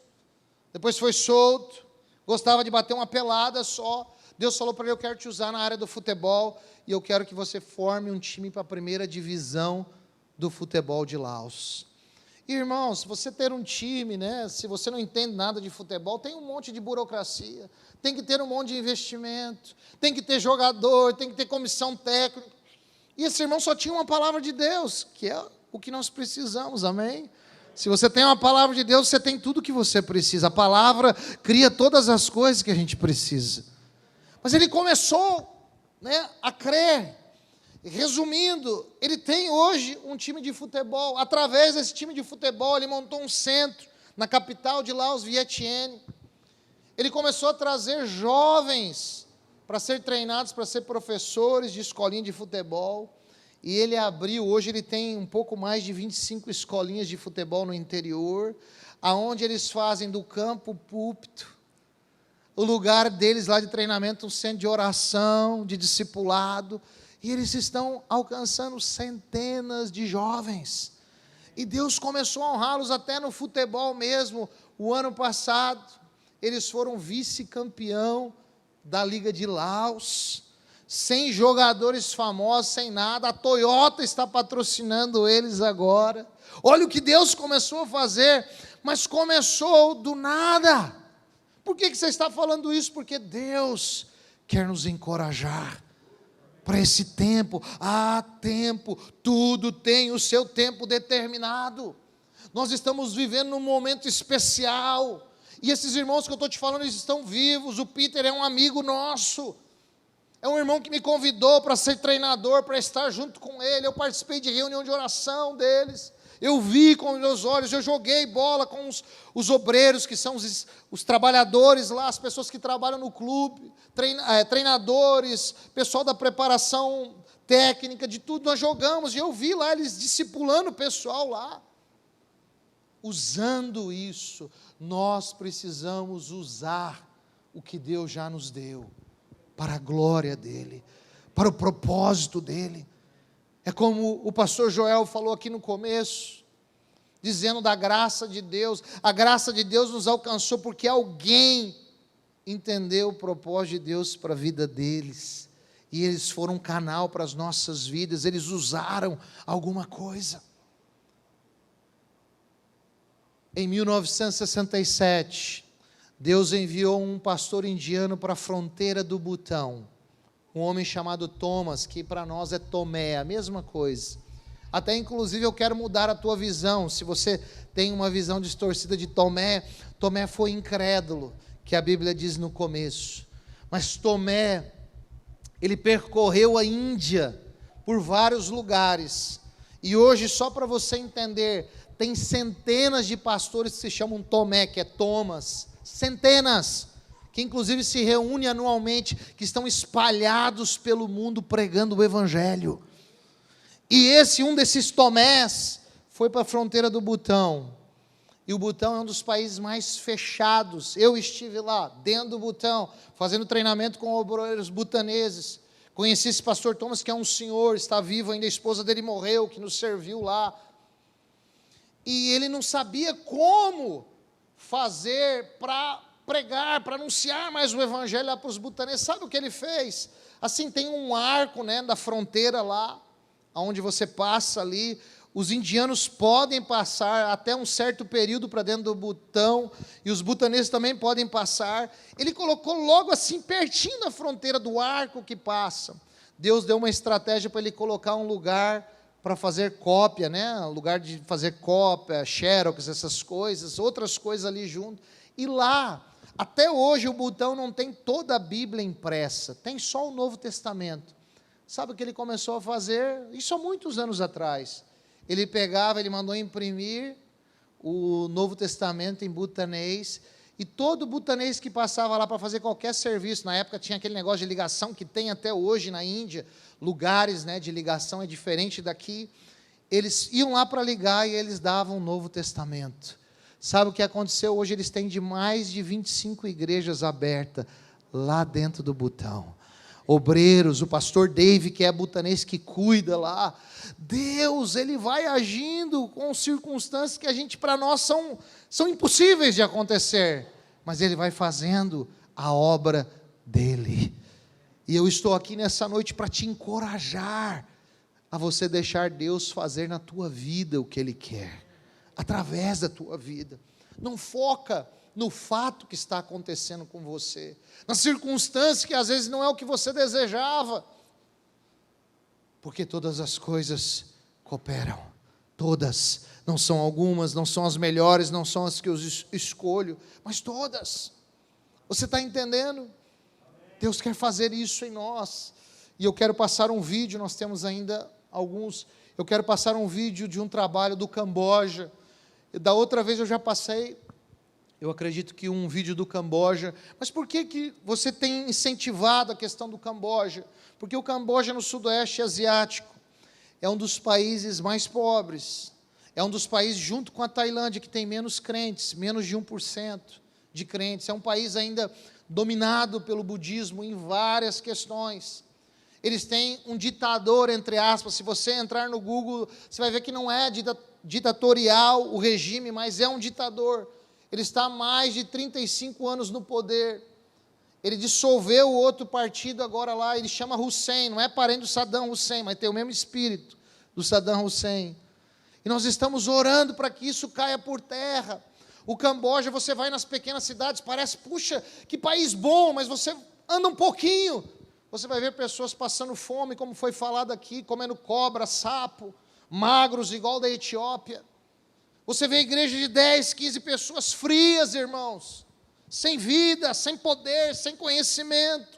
depois foi solto, gostava de bater uma pelada só. Deus falou para ele: eu quero te usar na área do futebol, e eu quero que você forme um time para a primeira divisão do futebol de Laos. Irmãos, se você ter um time, né, se você não entende nada de futebol, tem um monte de burocracia, tem que ter um monte de investimento, tem que ter jogador, tem que ter comissão técnica. E esse irmão só tinha uma palavra de Deus, que é o que nós precisamos, amém? Se você tem uma palavra de Deus, você tem tudo o que você precisa. A palavra cria todas as coisas que a gente precisa. Mas ele começou, né, a crer. Resumindo, ele tem hoje um time de futebol. Através desse time de futebol, ele montou um centro na capital de Laos, Vientiane. Ele começou a trazer jovens para ser treinados, para ser professores de escolinha de futebol. E ele abriu, hoje ele tem um pouco mais de 25 escolinhas de futebol no interior, aonde eles fazem do campo o púlpito, o lugar deles lá de treinamento, um centro de oração, de discipulado. E eles estão alcançando centenas de jovens. E Deus começou a honrá-los até no futebol mesmo. O ano passado, eles foram vice-campeão da Liga de Laos, sem jogadores famosos, sem nada. A Toyota está patrocinando eles agora. Olha o que Deus começou a fazer, mas começou do nada. Por que você está falando isso? Porque Deus quer nos encorajar para esse tempo. Há tempo, tudo tem o seu tempo determinado. Nós estamos vivendo num momento especial, e esses irmãos que eu estou te falando, eles estão vivos. O Peter é um amigo nosso, é um irmão que me convidou para ser treinador, para estar junto com ele. Eu participei de reunião de oração deles, eu vi com meus olhos, eu joguei bola com os obreiros, que são os trabalhadores lá, as pessoas que trabalham no clube, treinadores, pessoal da preparação técnica, de tudo nós jogamos, e eu vi lá eles discipulando o pessoal lá. Usando isso, nós precisamos usar o que Deus já nos deu, para a glória dEle, para o propósito dEle. É como o pastor Joel falou aqui no começo, dizendo da graça de Deus. A graça de Deus nos alcançou porque alguém entendeu o propósito de Deus para a vida deles, e eles foram um canal para as nossas vidas, eles usaram alguma coisa. Em 1967, Deus enviou um pastor indiano para a fronteira do Butão, um homem chamado Thomas, que para nós é Tomé, a mesma coisa. Até inclusive eu quero mudar a tua visão. Se você tem uma visão distorcida de Tomé, Tomé foi incrédulo, que a Bíblia diz no começo. Mas Tomé, ele percorreu a Índia por vários lugares. E hoje, só para você entender, tem centenas de pastores que se chamam Tomé, que é Thomas. Centenas, que inclusive se reúnem anualmente, que estão espalhados pelo mundo pregando o Evangelho. E um desses Tomés, foi para a fronteira do Butão. E o Butão é um dos países mais fechados. Eu estive lá, dentro do Butão, fazendo treinamento com obreiros butaneses. Conheci esse pastor Thomas, que é um senhor, está vivo ainda, a esposa dele morreu, que nos serviu lá. E ele não sabia como fazer para pregar, para anunciar mais o Evangelho lá para os butaneses. Sabe o que ele fez? Assim, tem um arco, né, da fronteira lá, onde você passa ali. Os indianos podem passar até um certo período para dentro do Butão, e os butaneses também podem passar. Ele colocou logo assim, pertinho da fronteira do arco que passa. Deus deu uma estratégia para ele colocar um lugar para fazer cópia, né? Lugar de fazer cópia, xerox, essas coisas, outras coisas ali junto. E lá, até hoje o Butão não tem toda a Bíblia impressa, tem só o Novo Testamento. Sabe o que ele começou a fazer? Isso há muitos anos atrás. Ele mandou imprimir o Novo Testamento em butanês, e todo butanês que passava lá para fazer qualquer serviço, na época tinha aquele negócio de ligação que tem até hoje na Índia, lugares, né, de ligação é diferente daqui, eles iam lá para ligar e eles davam o Novo Testamento. Sabe o que aconteceu? Hoje eles têm mais de 25 igrejas abertas lá dentro do Butão. Obreiros, o pastor Dave, que é butanês, que cuida lá. Deus, ele vai agindo com circunstâncias que para nós são impossíveis de acontecer, mas ele vai fazendo a obra dele. E eu estou aqui nessa noite para te encorajar a você deixar Deus fazer na tua vida o que ele quer, através da tua vida. Não foca no fato que está acontecendo com você, nas circunstâncias que às vezes não é o que você desejava, porque todas as coisas cooperam, todas, não são algumas, não são as melhores, não são as que eu escolho, mas todas. Você está entendendo? Deus quer fazer isso em nós. E eu quero passar um vídeo, nós temos ainda alguns, eu quero passar um vídeo de um trabalho do Camboja. Da outra vez eu já passei, eu acredito que um vídeo do Camboja. Mas por que você tem incentivado a questão do Camboja? Porque o Camboja, no sudoeste asiático, é um dos países mais pobres, é um dos países, junto com a Tailândia, que tem menos crentes, menos de 1% de crentes, é um país ainda dominado pelo budismo em várias questões. Eles têm um ditador, entre aspas. Se você entrar no Google, você vai ver que não é ditatorial o regime, mas é um ditador. Ele está há mais de 35 anos no poder. Ele dissolveu o outro partido agora lá, ele chama Hussein, não é parente do Saddam Hussein, mas tem o mesmo espírito do Saddam Hussein. E nós estamos orando para que isso caia por terra. O Camboja, você vai nas pequenas cidades, parece, puxa, que país bom, mas você anda um pouquinho, você vai ver pessoas passando fome, como foi falado aqui, comendo cobra, sapo, magros, igual da Etiópia. Você vê igreja de 10, 15 pessoas frias, irmãos, sem vida, sem poder, sem conhecimento.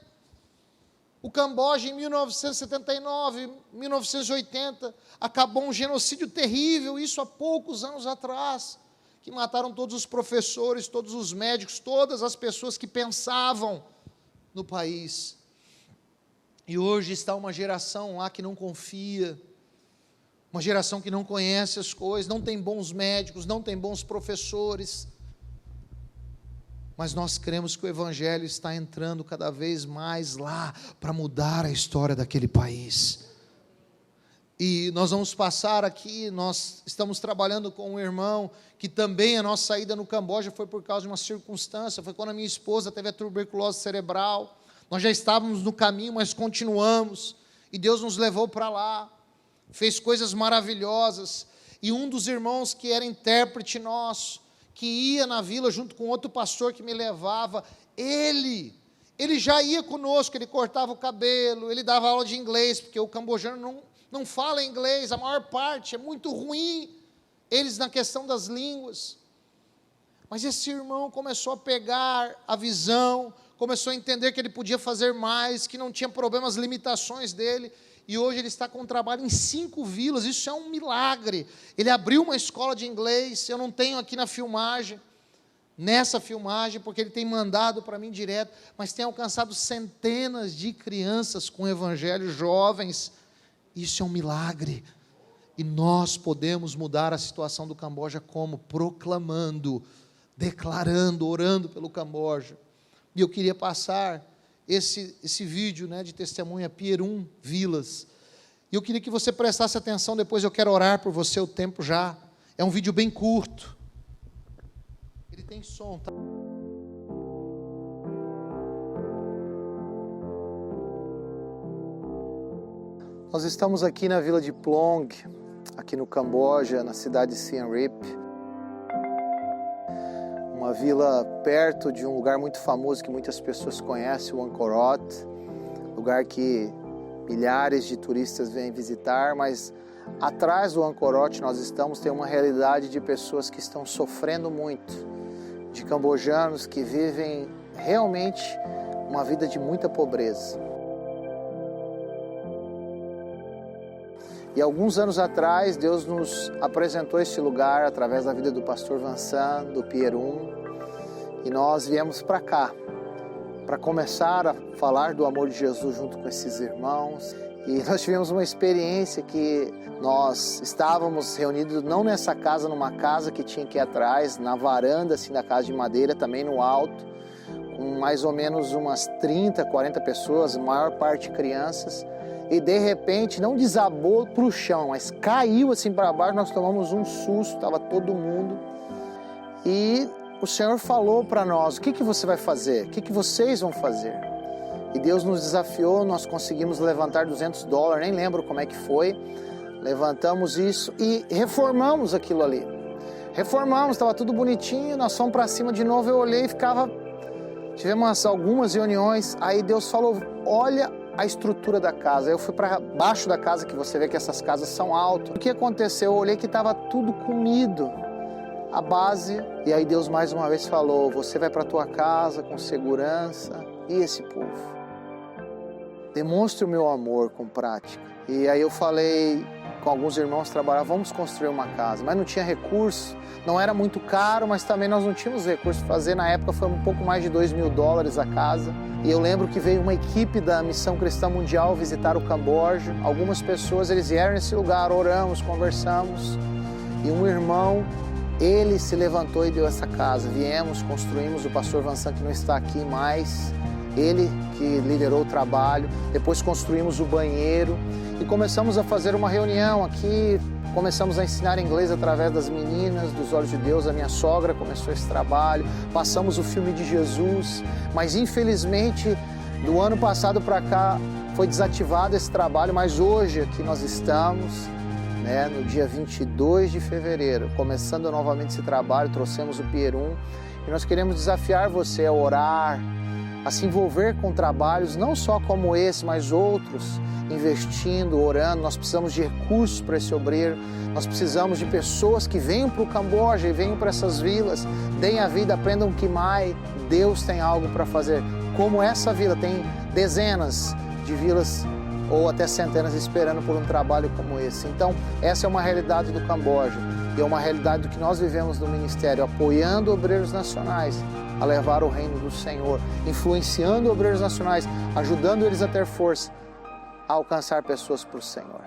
O Camboja, em 1979, 1980, acabou um genocídio terrível, isso há poucos anos atrás, que mataram todos os professores, todos os médicos, todas as pessoas que pensavam no país. E hoje está uma geração lá que não confia, uma geração que não conhece as coisas, não tem bons médicos, não tem bons professores. Mas nós cremos que o Evangelho está entrando cada vez mais lá, para mudar a história daquele país. E nós vamos passar aqui, nós estamos trabalhando com um irmão, que também a nossa ida no Camboja foi por causa de uma circunstância, foi quando a minha esposa teve a tuberculose cerebral. Nós já estávamos no caminho, mas continuamos, e Deus nos levou para lá, fez coisas maravilhosas, e um dos irmãos que era intérprete nosso, que ia na vila junto com outro pastor que me levava, ele já ia conosco, ele cortava o cabelo, ele dava aula de inglês, porque o cambojano não fala inglês, a maior parte, é muito ruim, eles na questão das línguas. Mas esse irmão começou a pegar a visão, começou a entender que ele podia fazer mais, que não tinha problemas, limitações dele, e hoje ele está com um trabalho em 5 vilas, isso é um milagre. Ele abriu uma escola de inglês, eu não tenho aqui nessa filmagem, porque ele tem mandado para mim direto, mas tem alcançado centenas de crianças com o evangelho, jovens. Isso é um milagre. E nós podemos mudar a situação do Camboja como? Proclamando, declarando, orando pelo Camboja. E eu queria passar esse vídeo, de testemunha Pierum Vilas. E eu queria que você prestasse atenção, depois eu quero orar por você, o tempo já. É um vídeo bem curto. Ele tem som, tá? Nós estamos aqui na vila de Plong, aqui no Camboja, na cidade de Siem Reap. Uma vila perto de um lugar muito famoso que muitas pessoas conhecem, o Angkor Wat, lugar que milhares de turistas vêm visitar, mas atrás do Angkor Wat tem uma realidade de pessoas que estão sofrendo muito, de cambojanos que vivem realmente uma vida de muita pobreza. E alguns anos atrás, Deus nos apresentou este lugar através da vida do pastor Vansan, do Pierum, e nós viemos para cá, para começar a falar do amor de Jesus junto com esses irmãos. E nós tivemos uma experiência que nós estávamos reunidos não nessa casa, numa casa que tinha aqui atrás, na varanda assim, da casa de madeira, também no alto, com mais ou menos umas 30, 40 pessoas, a maior parte crianças. E de repente, não desabou para o chão, mas caiu assim para baixo, nós tomamos um susto, estava todo mundo. E o Senhor falou para nós, o que você vai fazer? O que vocês vão fazer? E Deus nos desafiou, nós conseguimos levantar $200, nem lembro como é que foi. Levantamos isso e reformamos aquilo ali. Reformamos, estava tudo bonitinho, nós fomos para cima de novo, eu olhei e tivemos algumas reuniões, aí Deus falou, olha a estrutura da casa. Eu fui para baixo da casa, que você vê que essas casas são altas. O que aconteceu? Eu olhei que estava tudo comido, a base, e aí Deus mais uma vez falou, você vai para a tua casa com segurança, e esse povo? Demonstre o meu amor com prática. E aí eu falei com alguns irmãos que trabalhavam, vamos construir uma casa, mas não tinha recurso, não era muito caro, mas também nós não tínhamos recurso para fazer. Na época foi um pouco mais de $2.000 a casa. E eu lembro que veio uma equipe da Missão Cristã Mundial visitar o Camboja. Algumas pessoas, eles vieram nesse lugar, oramos, conversamos. E um irmão, ele se levantou e deu essa casa. Viemos, construímos, o pastor Vansan, que não está aqui mais, ele que liderou o trabalho. Depois construímos o banheiro e começamos a fazer uma reunião aqui. Começamos a ensinar inglês através das meninas, dos Olhos de Deus. A minha sogra começou esse trabalho. Passamos o filme de Jesus, mas infelizmente, do ano passado para cá, foi desativado esse trabalho. Mas hoje aqui nós estamos, no dia 22 de fevereiro, começando novamente esse trabalho. Trouxemos o Pierum e nós queremos desafiar você a orar, a se envolver com trabalhos, não só como esse, mas outros, investindo, orando. Nós precisamos de recursos para esse obreiro, nós precisamos de pessoas que venham para o Camboja e venham para essas vilas, deem a vida, aprendam Khmer. Deus tem algo para fazer, como essa vila, tem dezenas de vilas ou até centenas esperando por um trabalho como esse. Então, essa é uma realidade do Camboja e é uma realidade do que nós vivemos no ministério, apoiando obreiros nacionais a levar o reino do Senhor, influenciando obreiros nacionais, ajudando eles a ter força, a alcançar pessoas para o Senhor.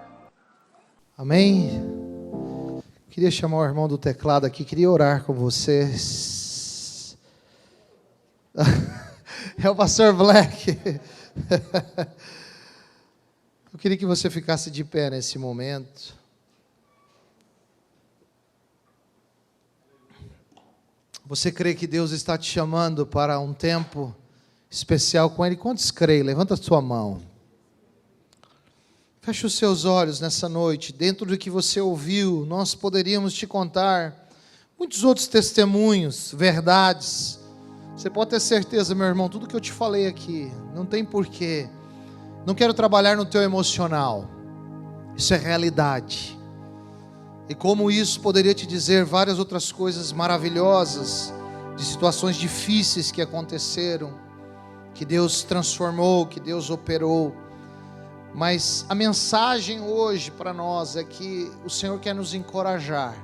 Amém? Queria chamar o irmão do teclado aqui, queria orar com vocês. É o pastor Black. Eu queria que você ficasse de pé nesse momento. Você crê que Deus está te chamando para um tempo especial com Ele? Quantos creem? Levanta a sua mão. Feche os seus olhos nessa noite. Dentro do que você ouviu, nós poderíamos te contar muitos outros testemunhos, verdades. Você pode ter certeza, meu irmão, tudo que eu te falei aqui, não tem porquê. Não quero trabalhar no teu emocional. Isso é realidade. E como isso poderia te dizer várias outras coisas maravilhosas, de situações difíceis que aconteceram, que Deus transformou, que Deus operou. Mas a mensagem hoje para nós é que o Senhor quer nos encorajar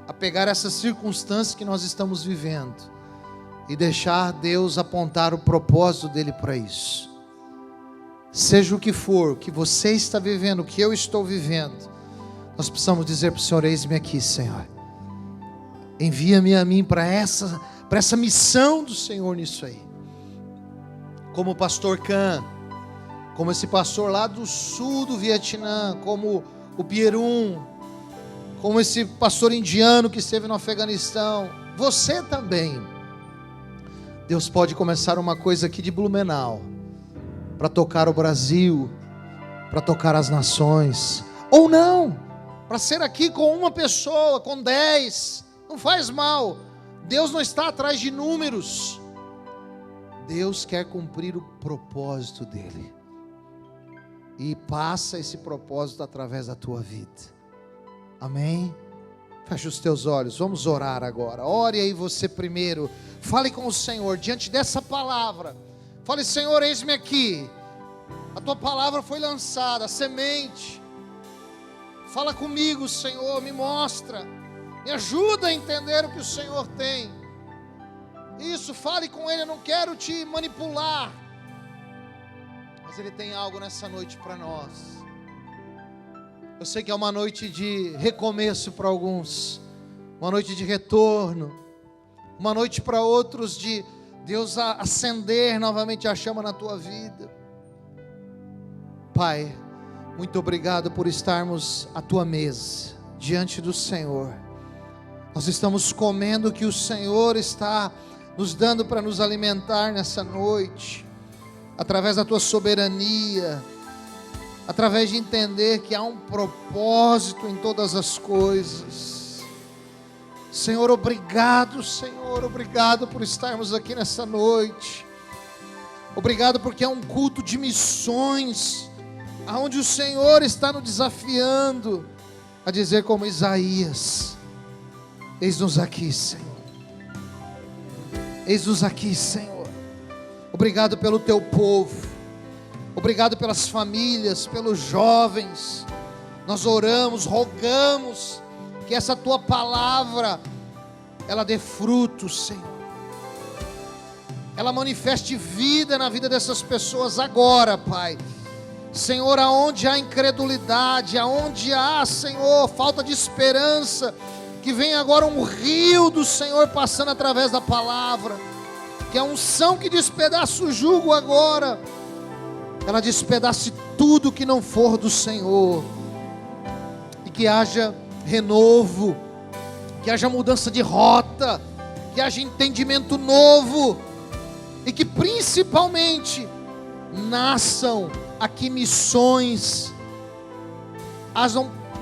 a pegar essas circunstâncias que nós estamos vivendo e deixar Deus apontar o propósito dele para isso. Seja o que for, o que você está vivendo, o que eu estou vivendo, nós precisamos dizer para o Senhor: eis-me aqui, Senhor. Envia-me a mim para essa missão do Senhor nisso aí. Como o pastor Khan, como esse pastor lá do sul do Vietnã, como o Pierun, como esse pastor indiano que esteve no Afeganistão, você também. Deus pode começar uma coisa aqui de Blumenau, para tocar o Brasil, para tocar as nações, ou não, para ser aqui com uma pessoa, com 10, não faz mal. Deus não está atrás de números. Deus quer cumprir o propósito dele, e passa esse propósito através da tua vida. Amém? Feche os teus olhos, vamos orar agora. Ore aí você primeiro, fale com o Senhor diante dessa palavra. Fale: Senhor, eis-me aqui. A tua palavra foi lançada, a semente. Fala comigo, Senhor, me mostra, me ajuda a entender o que o Senhor tem. Isso, fale com Ele. Eu não quero te manipular, mas Ele tem algo nessa noite para nós. Eu sei que é uma noite de recomeço para alguns, uma noite de retorno, uma noite para outros de Deus acender novamente a chama na tua vida. Pai, muito obrigado por estarmos à tua mesa, diante do Senhor. Nós estamos comendo o que o Senhor está nos dando para nos alimentar nessa noite, através da tua soberania, através de entender que há um propósito em todas as coisas. Senhor, obrigado, Senhor, obrigado por estarmos aqui nessa noite. Obrigado porque é um culto de missões, aonde o Senhor está nos desafiando a dizer como Isaías: eis-nos aqui, Senhor. Eis-nos aqui, Senhor. Obrigado pelo teu povo. Obrigado pelas famílias, pelos jovens. Nós oramos, rogamos que essa tua palavra, ela dê frutos, Senhor. Ela manifeste vida na vida dessas pessoas agora, Pai. Senhor, aonde há incredulidade, aonde há, Senhor, falta de esperança, que venha agora um rio do Senhor passando através da palavra, que a unção que despedaça o jugo agora, ela despedace tudo que não for do Senhor, e que haja renovo, que haja mudança de rota, que haja entendimento novo, e que principalmente nasçam aqui missões,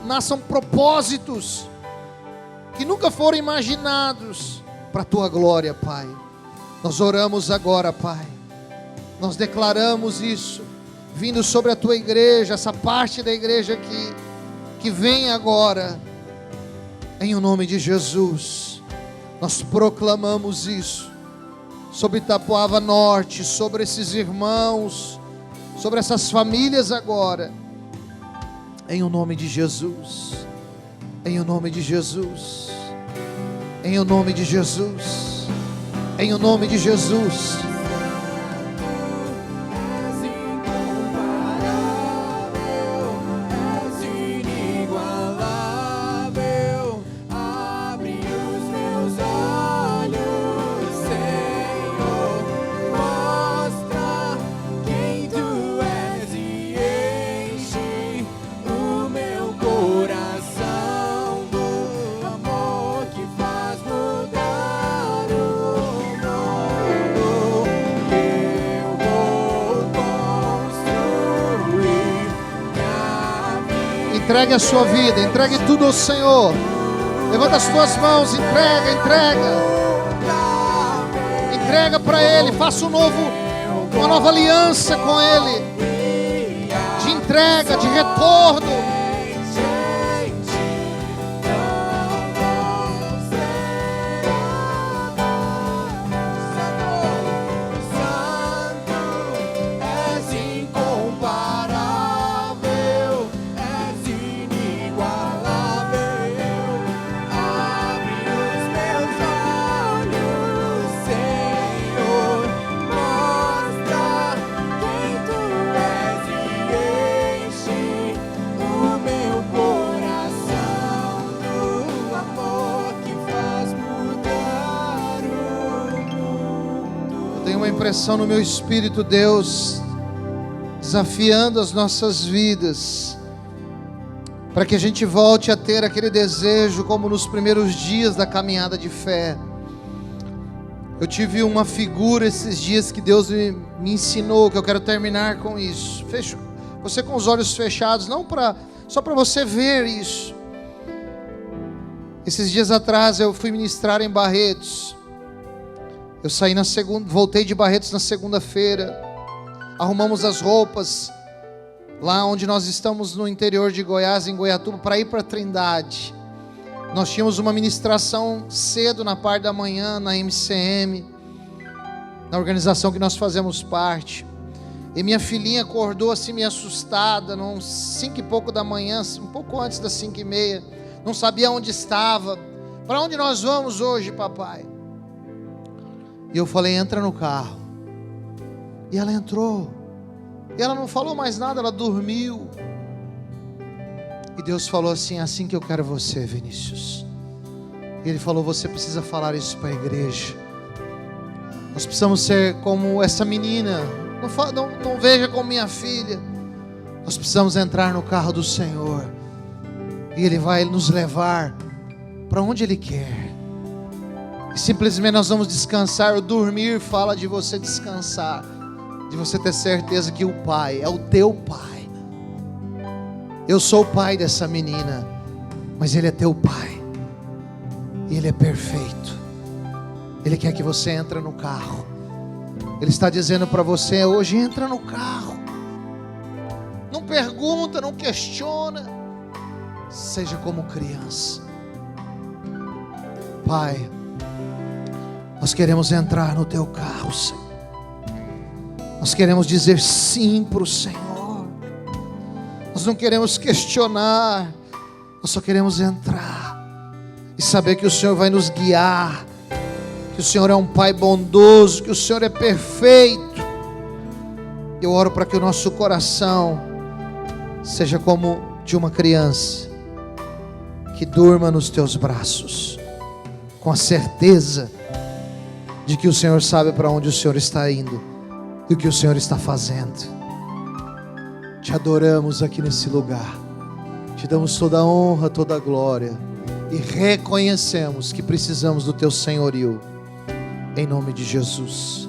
nasçam propósitos que nunca foram imaginados para a tua glória, Pai. Nós oramos agora, Pai, nós declaramos isso, vindo sobre a tua igreja, essa parte da igreja aqui, que vem agora, em o nome de Jesus. Nós proclamamos isso, sobre Itapuava Norte, sobre esses irmãos, sobre essas famílias agora, em o nome de Jesus, em o nome de Jesus, em o nome de Jesus, em o nome de Jesus. Entregue a sua vida, entregue tudo ao Senhor. Levanta as tuas mãos, entrega para Ele, faça uma nova aliança com Ele, de entrega, de retorno. Impressão no meu espírito, Deus desafiando as nossas vidas, para que a gente volte a ter aquele desejo como nos primeiros dias da caminhada de fé. Eu tive uma figura esses dias que Deus me ensinou, que eu quero terminar com isso. Você com os olhos fechados, só para você ver isso. Esses dias atrás eu fui ministrar em Barretos. Eu saí voltei de Barretos na segunda-feira. Arrumamos as roupas lá onde nós estamos no interior de Goiás, em Goiatuba, para ir para Trindade. Nós tínhamos uma ministração cedo na parte da manhã na MCM, na organização que nós fazemos parte. E minha filhinha acordou assim meio assustada, 5 e pouco da manhã, um pouco antes das 5:30. Não sabia onde estava. Para onde nós vamos hoje, papai? E eu falei, entra no carro. E ela entrou. E ela não falou mais nada, ela dormiu. E Deus falou assim, é assim que eu quero você, Vinícius. E Ele falou, você precisa falar isso para a igreja. Nós precisamos ser como essa menina. Não veja como minha filha. Nós precisamos entrar no carro do Senhor. E Ele vai nos levar para onde Ele quer. E simplesmente nós vamos descansar. O dormir fala de você descansar, de você ter certeza que o Pai é o teu Pai. Eu sou o pai dessa menina, mas Ele é teu Pai. E Ele é perfeito. Ele quer que você entre no carro. Ele está dizendo para você hoje, entra no carro. Não pergunta, não questiona. Seja como criança. Pai, nós queremos entrar no teu carro, Senhor. Nós queremos dizer sim para o Senhor. Nós não queremos questionar. Nós só queremos entrar e saber que o Senhor vai nos guiar, que o Senhor é um Pai bondoso, que o Senhor é perfeito. Eu oro para que o nosso coração seja como de uma criança que durma nos teus braços, com a certeza de que o Senhor sabe para onde o Senhor está indo e o que o Senhor está fazendo. Te adoramos aqui nesse lugar, te damos toda a honra, toda a glória e reconhecemos que precisamos do teu senhorio, em nome de Jesus.